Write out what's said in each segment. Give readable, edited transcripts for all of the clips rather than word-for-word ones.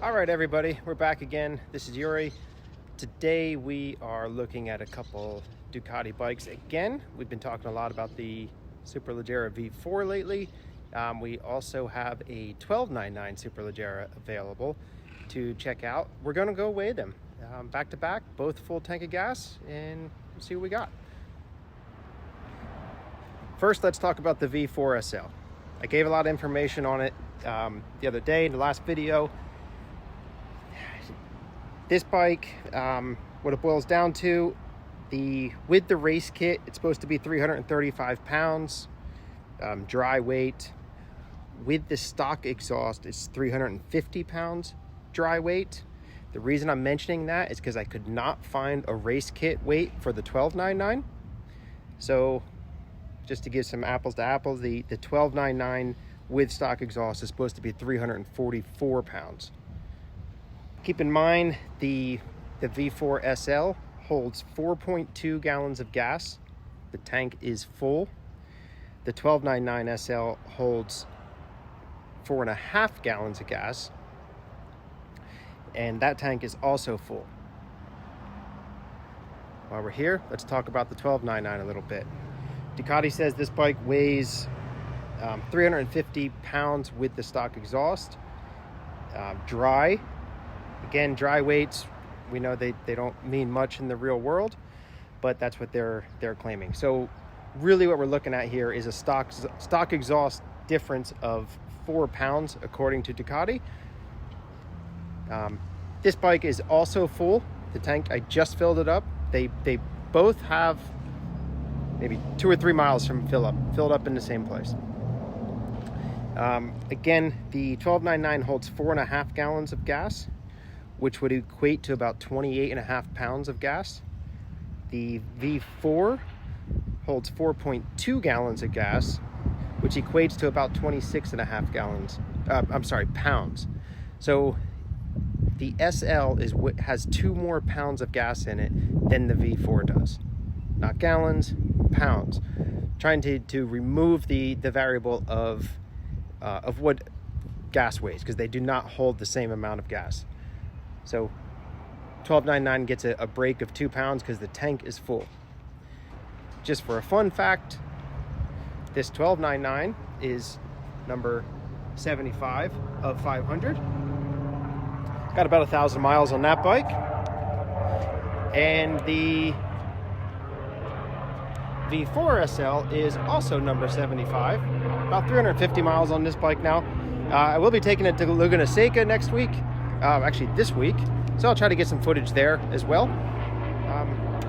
All right, everybody, we're back again. This is Yuri. Today we are looking at a couple Ducati bikes again. We've been talking a lot about the Superleggera V4 lately. We also have a 1299 Superleggera available to check out. We're going to go weigh them back to back, both full tank of gas, and see what we got. First, let's talk about the V4 SL. I gave a lot of information on it the other day in the last video. This bike, what it boils down to, with the race kit, it's supposed to be 335 pounds, dry weight. With the stock exhaust, it's 350 pounds dry weight. The reason I'm mentioning that is because I could not find a race kit weight for the 1299. So just to give some apples to apples, the 1299 with stock exhaust is supposed to be 344 pounds. Keep in mind, the V4 SL holds 4.2 gallons of gas. The tank is full. The 1299 SL holds 4.5 gallons of gas, and that tank is also full. While we're here, let's talk about the 1299 a little bit. Ducati says this bike weighs 350 pounds with the stock exhaust, dry. Again, dry weights, we know they don't mean much in the real world, but that's what they're claiming. So really what we're looking at here is a stock exhaust difference of 4 pounds according to Ducati. This bike is also full. The tank, I just filled it up. They both have maybe 2 or 3 miles from filled up in the same place. Again, the 1299 holds 4.5 gallons of gas, which would equate to about 28.5 pounds of gas. The V4 holds 4.2 gallons of gas, which equates to about 26.5 pounds. So the SL has 2 more pounds of gas in it than the V4 does. Not gallons, pounds. Trying to remove the variable of what gas weighs, because they do not hold the same amount of gas. So 1299 gets a break of 2 pounds because the tank is full. Just for a fun fact, this 1299 is number 75 of 500. Got about 1,000 miles on that bike. And the V4 SL is also number 75. About 350 miles on this bike now. I will be taking it to Laguna Seca next week. Actually this week, so I'll try to get some footage there as well.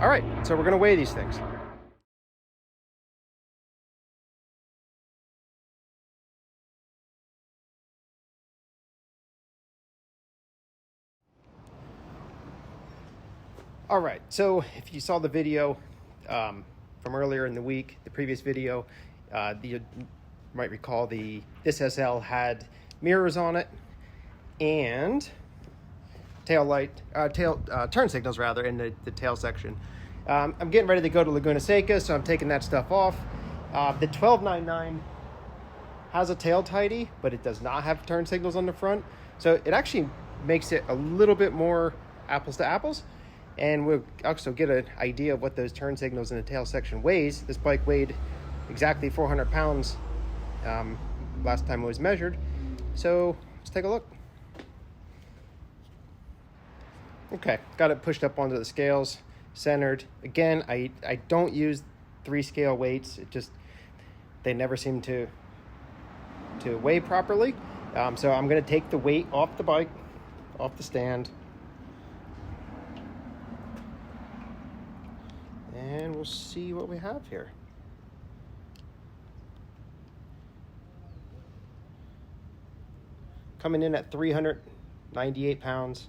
All right, so we're gonna weigh these things. All right, so if you saw the video from earlier in the week, the previous video, you might recall this SL had mirrors on it and turn signals rather in the tail section. I'm getting ready to go to Laguna Seca, so I'm taking that stuff off. The 1299 has a tail tidy, but it does not have turn signals on the front, so it actually makes it a little bit more apples to apples, and we'll also get an idea of what those turn signals in the tail section weighs. This bike weighed exactly 400 pounds last time it was measured, so let's take a look. Okay, got it pushed up onto the scales, centered. Again, I don't use 3 scale weights. They never seem to weigh properly. So I'm gonna take the weight off the bike, off the stand. And we'll see what we have here. Coming in at 398 pounds.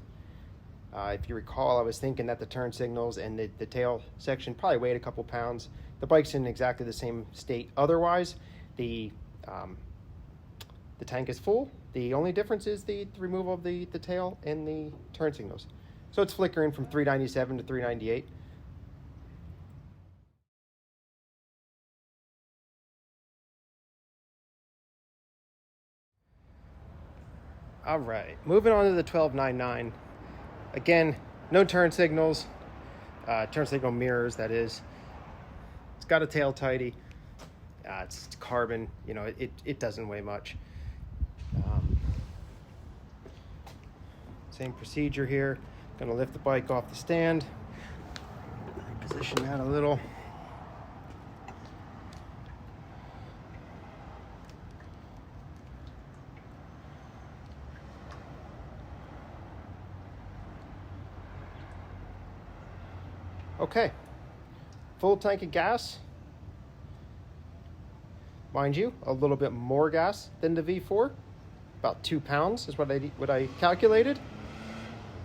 If you recall, I was thinking that the turn signals and the tail section probably weighed a couple pounds. The bike's in exactly the same state otherwise. The tank is full. The only difference is the removal of the tail and the turn signals. So it's flickering from 397 to 398. All right, moving on to the 1299. Again, no turn signals, turn signal mirrors, that is. It's got a tail tidy. It's carbon, you know, it doesn't weigh much. Same procedure here. Gonna lift the bike off the stand. Position that a little. Okay, full tank of gas. Mind you, a little bit more gas than the V4. About 2 pounds is what I calculated.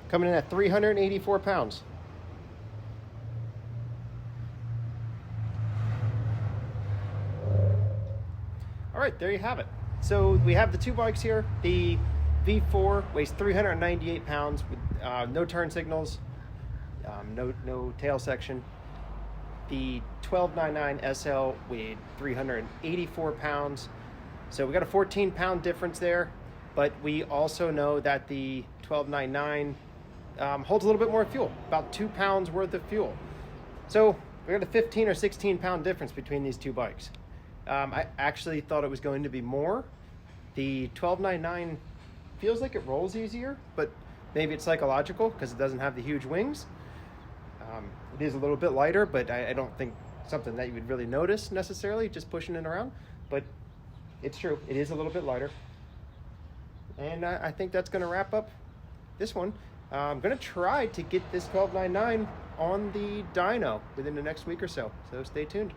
Coming in at 384 pounds. All right, there you have it. So we have the two bikes here. The V4 weighs 398 pounds with no turn signals, no tail section. The 1299 SL weighed 384 pounds. So we got a 14-pound difference there, but we also know that the 1299 holds a little bit more fuel, about 2 pounds worth of fuel. So we got a 15 or 16-pound difference between these two bikes. I actually thought it was going to be more. The 1299 feels like it rolls easier, but maybe it's psychological because it doesn't have the huge wings. It is a little bit lighter, but I don't think something that you would really notice necessarily just pushing it around. But it's true, it is a little bit lighter. And I think that's going to wrap up this one. I'm going to try to get this 1299 on the dyno within the next week or so. So stay tuned.